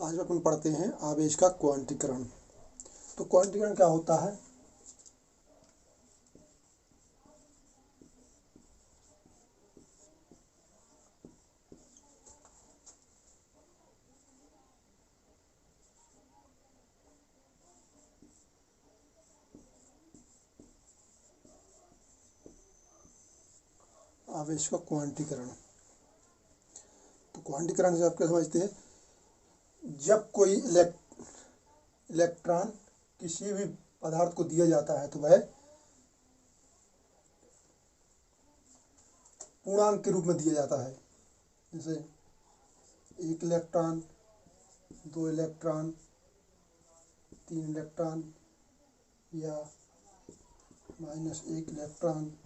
आज अपन पढ़ते हैं आवेश का क्वांटीकरण। तो क्वांटीकरण क्या होता है? आवेश का क्वांटीकरण। तो क्वांटीकरण से आप क्या समझते हैं? जब कोई इलेक्ट्रॉन किसी भी पदार्थ को दिया जाता है तो वह पूर्णांक के रूप में दिया जाता है। जैसे 1 इलेक्ट्रॉन, 2 इलेक्ट्रॉन, 3 इलेक्ट्रॉन या -1 इलेक्ट्रॉन,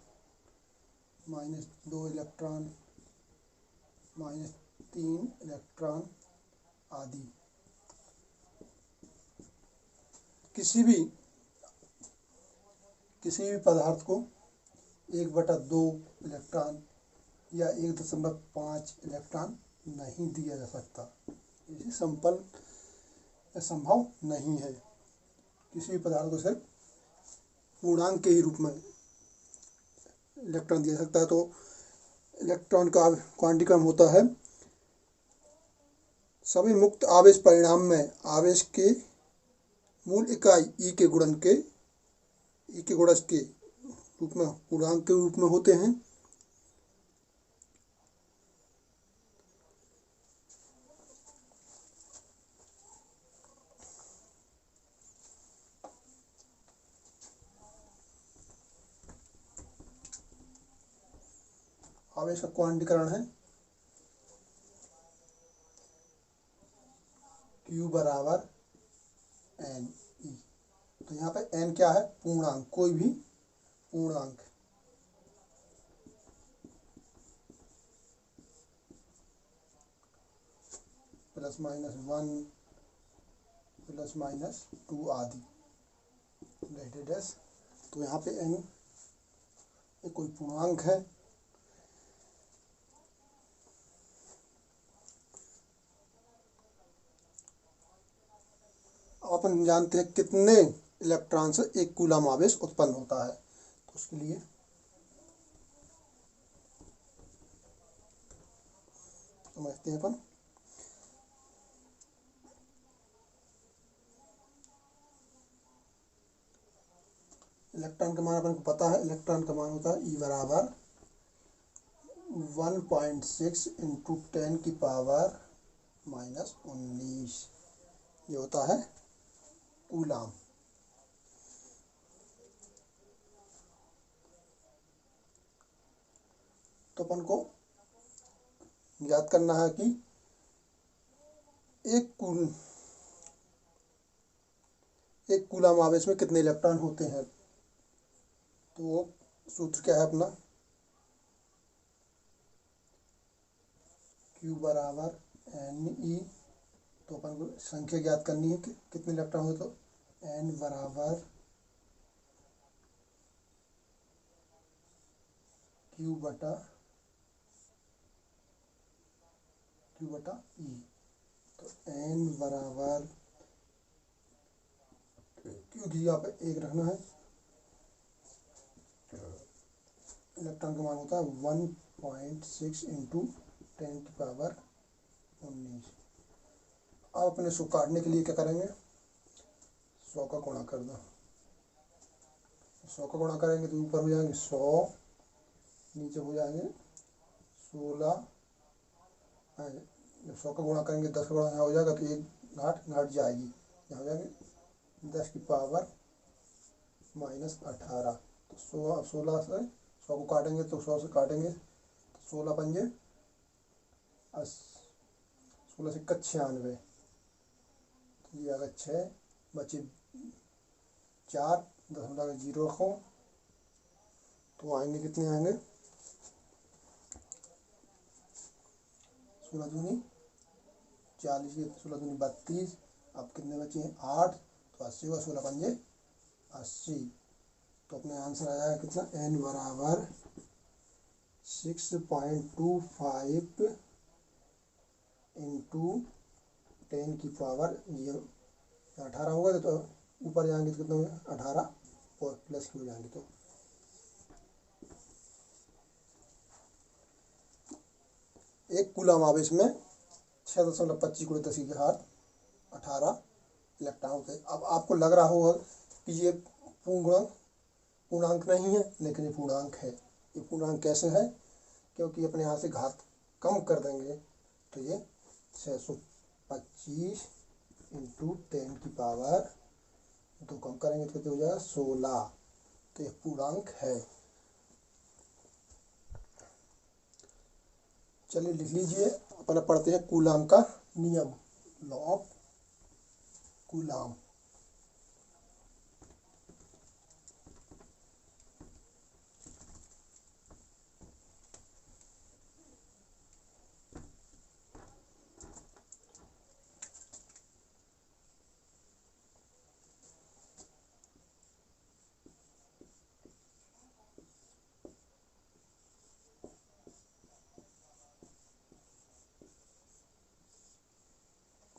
-2 इलेक्ट्रॉन, -3 इलेक्ट्रॉन आदि। किसी भी पदार्थ को 1/2 इलेक्ट्रॉन या 1.5 इलेक्ट्रॉन नहीं दिया जा सकता। इसे संभव नहीं है। किसी भी पदार्थ को सिर्फ पूर्णांक के ही रूप में इलेक्ट्रॉन दिया जा सकता है। तो इलेक्ट्रॉन का क्वांटीकरण होता है सभी मुक्त आवेश परिणाम में आवेश के मूल इकाई ई के गुणज के रूप में पूर्णांक के रूप में होते हैं। आवेश का क्वांटीकरण है Q बराबर N E। तो यहाँ पे N क्या है? पूर्णांक, कोई भी पूर्णांक। +-1 +-2 आदि। तो यहाँ पे N कोई पूर्णांक है। अपन जानते हैं कितने इलेक्ट्रॉन से 1 कूलम आवेश उत्पन्न होता है। तो उसके लिए समझते हैं अपन। इलेक्ट्रॉन का मान अपन को पता है। इलेक्ट्रॉन का मान होता है E बराबर 1.6 × 10⁻⁻19। ये होता है कूलम। तो अपन को याद करना है कि एक कूलम आवेश में कितने इलेक्ट्रॉन होते हैं। तो वो सूत्र क्या है अपना? Q बराबर Ne। तो अपन को संख्या ज्ञात करनी है कि कितने इलेक्ट्रॉन होते। तो N बराबर Q बटा E। तो N बराबर, क्योंकि यहाँ पे 1 रखना है, इलेक्ट्रॉन का मान होता है 1.6 × 10⁻19। अब अपने इसको काटने के लिए क्या करेंगे? 100 का गुणा कर दो। 100 का गुणा करेंगे तो ऊपर हो जाएंगे 100, नीचे हो जाएंगे 16। जब 100 का गुणा करेंगे 10 का गुणा यहाँ हो जाएगा तो एक घाट जाएगी, यहाँ हो जाएंगे 10 की पावर -18। तो 16 से 100 को काटेंगे तो 100 से काटेंगे तो 16 पंजे 16 से 96। तो ये आएगा 6, बचे 4, 0 रखो तो आएंगे कितने आएंगे? 16 दूनी 40, 16 दूनी 32। अब कितने बचे हैं? 8। तो 80 होगा, 16 पंजे 80। तो अपने आंसर आ जाएगा कितना? N बराबर 6.25 × 10 की पावर ये 18 होगा तो ऊपर जाएंगे तो कितना होगा 18 और प्लस की हो जाएंगे तो एक कूलम आवेश में 6.25 × 10⁻18 इलेक्ट्रॉन होते हैं। अब आपको लग रहा होगा कि ये पूर्णांक नहीं है, लेकिन ये पूर्णांक है। ये पूर्णांक कैसे है? क्योंकि अपने यहाँ से घात कम कर देंगे तो ये 625 × 10 की पावर 2 कम करेंगे तो कितने हो जाएगा 16। तो ये पूर्णांक है। चलिए लिख लीजिए। अपना पढ़ते हैं कूलाम का नियम, लॉ ऑफ कूलाम।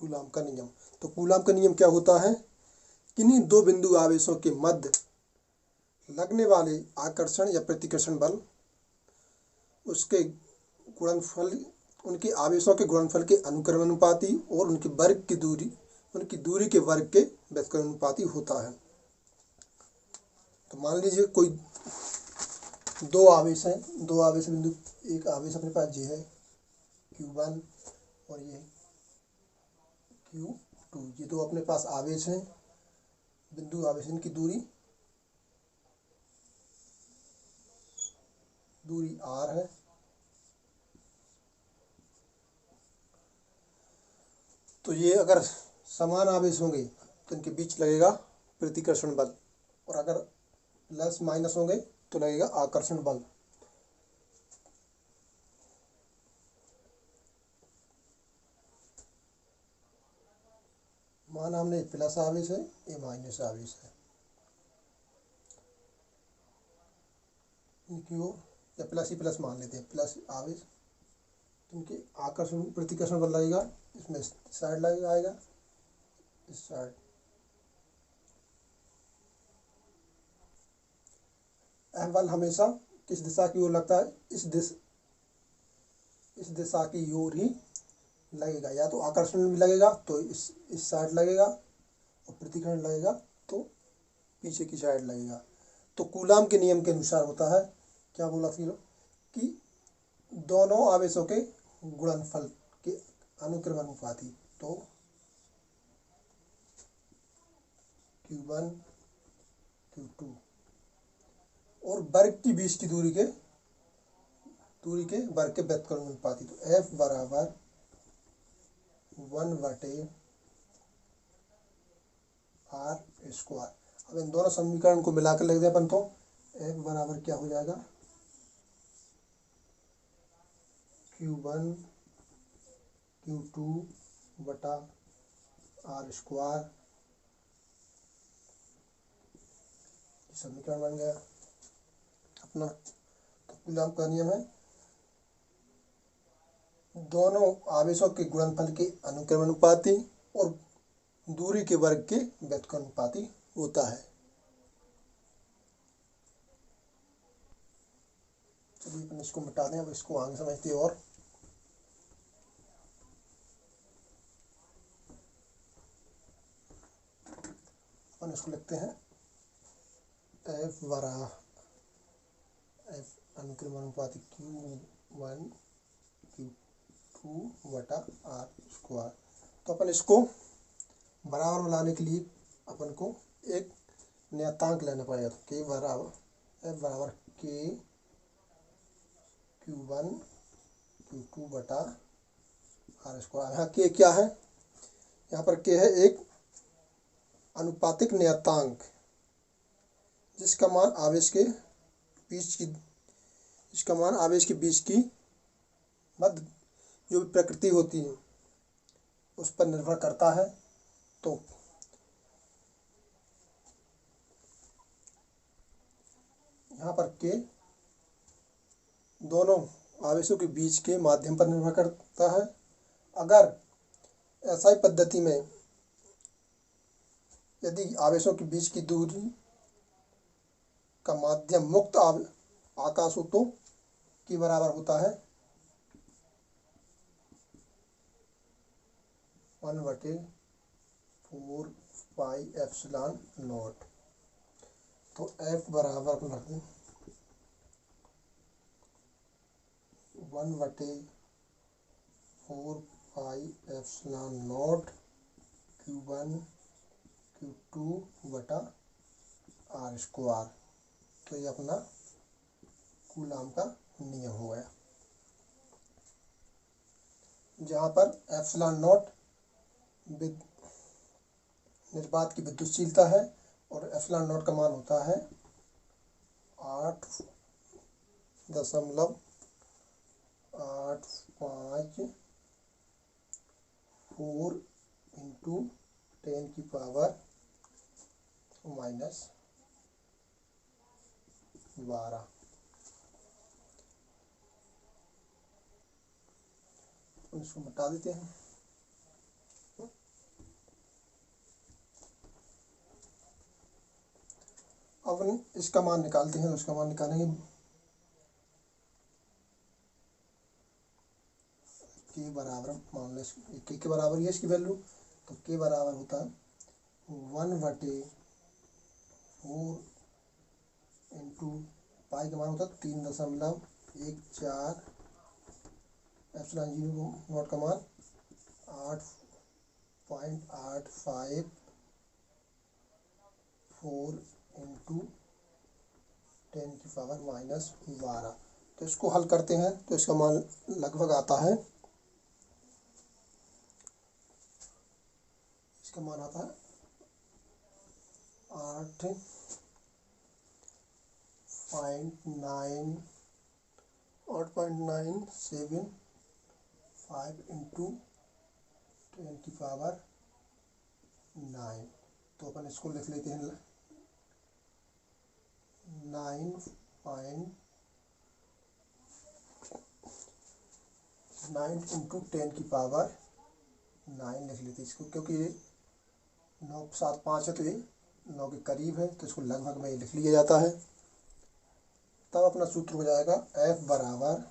कूलाम का नियम। तो कूलाम का नियम क्या होता है? किन्हीं दो बिंदु आवेशों के मध्य लगने वाले आकर्षण या प्रतिकर्षण बल उसके गुणनफल, उनके आवेशों के गुणनफल के अनुक्रमानुपाती और उनकी दूरी के वर्ग के व्युत्क्रमानुपाती होता है। तो मान लीजिए कोई दो आवेश हैं, दो आवेश बिंदु, एक आवेश अपने पास ये है Q1 और ये Q2, ये दो अपने पास आवेश हैं, बिंदु आवेश, इनकी दूरी R है। तो ये अगर समान आवेश होंगे तो इनके बीच लगेगा प्रतिकर्षण बल, और अगर प्लस माइनस होंगे तो लगेगा आकर्षण बल। मान हमने प्लस आवेश है, ये माइनस आवेश है, इनकी ओर या प्लस ही प्लस मान लेते हैं, प्लस आवेश, तो इनके आकर्षण प्रतिकर्षण बल लगेगा, इसमें इस साइड लगेगा, आएगा इस साइड। यह बल हमेशा किस दिशा की ओर लगता है? इस दिशा की ओर ही लगेगा। या तो आकर्षण भी लगेगा तो इस साइड लगेगा, और प्रतिकर्षण लगेगा तो पीछे की साइड लगेगा। तो कूलाम के नियम के अनुसार होता है, क्या बोला फिर, कि दोनों आवेशों के गुणनफल के अनुक्रमानुपाती, तो Q1 Q2 और वर्ग की बीच की दूरी के वर्ग के व्युत्क्रमानुपाती, तो F बराबर 1/r²। अब इन दोनों समीकरण को मिलाकर लिख दें अपन, तो F बराबर क्या हो जाएगा Q1 Q2/r²। समीकरण बन गया अपना। तो कूलाम का नियम है दोनों आवेशों के गुणनफल के अनुक्रमानुपाती और दूरी के वर्ग के व्युत्क्रमानुपाती होता है। चलिए अपन इसको मिटा दें, अब इसको आगे समझते हैं। और अपन इसको लिखते हैं F अनुक्रमानुपाती Q1 Q2/r²। तो अपन इसको बराबर बनाने के लिए अपन को एक नियतांक लेना पड़ेगा। तो F बराबर K Q1 Q2/r²। यहाँ K क्या है? यहाँ पर K है एक अनुपातिक नियतांक, जिसका मान आवेश के बीच की मध्य जो भी प्रकृति होती है उस पर निर्भर करता है। तो यहाँ पर K दोनों आवेशों के बीच के माध्यम पर निर्भर करता है। अगर एसआई पद्धति में यदि आवेशों के बीच की दूरी का माध्यम मुक्त आकाश हो तो के बराबर होता है 1/4πε0। तो F बराबर रख दें 1/4πε0 Q1 Q2/r²। तो ये अपना कूलाम का नियम हो गया, जहाँ पर ε0 निर्वात की विद्युतशीलता है और ε0 का मान होता है 8.854 × 10⁻⁻12। इसको मिटा देते हैं। अब इसका मान निकालते हैं, तो इसका मान निकालेंगे के बराबर, मान लो के बराबर ही है इसकी वैल्यू, तो के बराबर होता है 1/4 इंटू पाई का मान होता है 3.14। ε0 का मान 8.854 × 10⁻⁻12। तो इसको हल करते हैं तो इसका मान लगभग आता है, इसका मान आता है 8.975 × 10⁻⁹। तो अपन इसको लिख लेते हैं 9 × 10⁻⁹ लिख लेते हैं इसको, क्योंकि 9 के साथ 5 है तो ये 9 के करीब है, तो इसको लगभग में लिख लिया जाता है। तब अपना सूत्र हो जाएगा F बराबर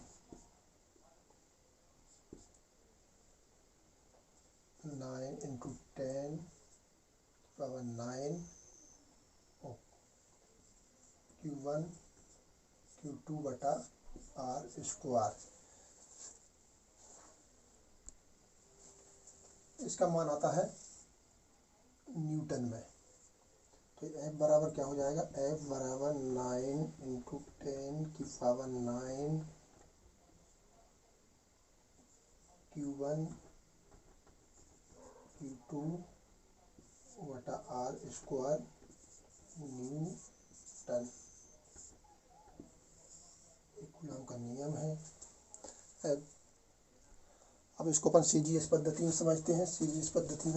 9 × 10⁻⁹ Q1 Q2/r²। इसका मान आता है न्यूटन में। तो F बराबर क्या हो जाएगा, F बराबर 9 × 10⁻⁹ Q1 Q2/r² न्यूटन। कूलम का नियम है। अब इसको अपन CGS पद्धति में समझते हैं। CGS पद्धति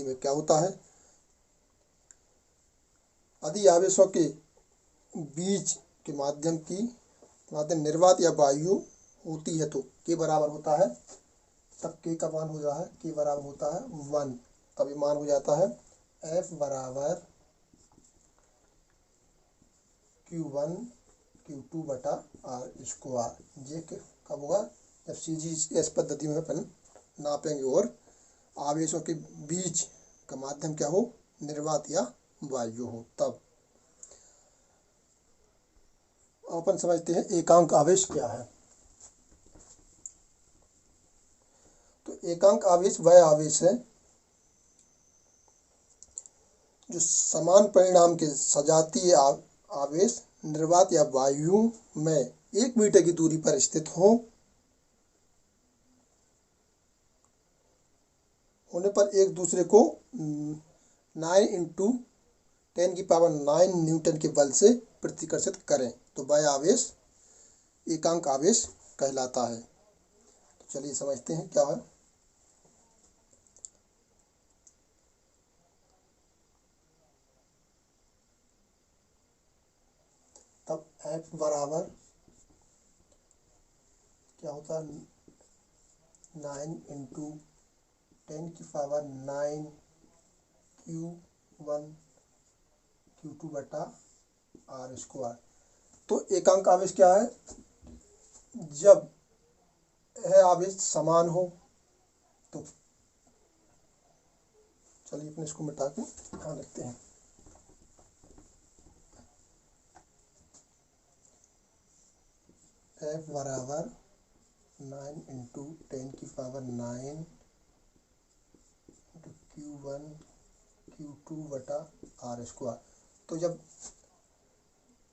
में क्या होता है, यदि आवेशों के बीच के माध्यम निर्वात या वायु होती है तो के बराबर होता है, तब के का मान हो जाता है के बराबर होता है 1। तब ये मान हो जाता है F बराबर Q1 Q2/r²। ये कब होगा, जब CGS पद्धति में अपन नापेंगे और आवेशों के बीच का माध्यम क्या हो, निर्वात या वायु हो तब। अपन समझते हैं एकांक आवेश क्या है। तो एकांक आवेश वह आवेश है जो समान परिमाण के सजातीय आवेश निर्वात या वायु में 1 मीटर की दूरी पर स्थित होने पर एक दूसरे को 9 × 10⁻⁹ न्यूटन के बल से प्रतिकर्षित करें, तो वह आवेश एकांक आवेश कहलाता है। चलिए समझते हैं क्या है। तब F बराबर क्या होता है, 9 इंटू 10⁹ Q1 Q2 बटा R²। तो एकांक आवेश क्या है, जब यह आवेश समान हो तो चलिए अपने इसको मिटा के यहाँ लिखते हैं। F बराबर 9 इंटू 10⁹ Q1 Q2 बटा R²। तो जब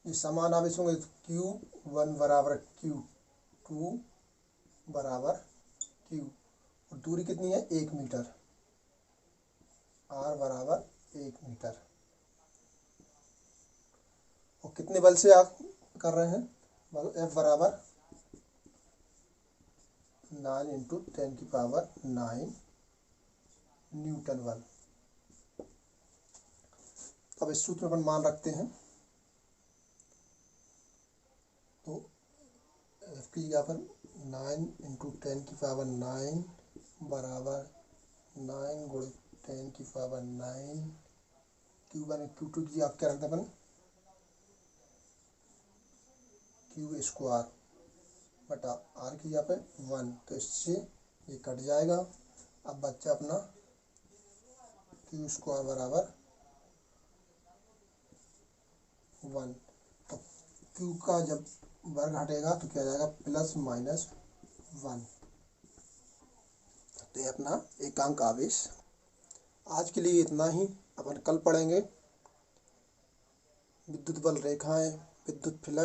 ये समान आवेश होंगे तो Q1 बराबर Q2 बराबर Q, और दूरी कितनी है, 1 मीटर, R बराबर 1 मीटर। और कितने बल से आप कर रहे हैं, F बराबर 9 इंटू 10⁹ न्यूटन बल। अब इस सूत्र में अपन मान रखते हैं, तो F की जगह पर 9 इंटू 10⁹ बराबर 9 गुणे 10⁹ Q1 Q2 की आप क्या रखते हैं अपन, Q² बटा R की जगह पे 1, तो इससे ये कट जाएगा। अब बच्चा अपना Q² बराबर 1, तो Q का जब वर्ग हटेगा तो क्या जाएगा, +-1। तो ये अपना एकांक आवेश। आज के लिए इतना ही, अपन कल पढ़ेंगे विद्युत बल रेखाएं, विद्युत फ्लक्स।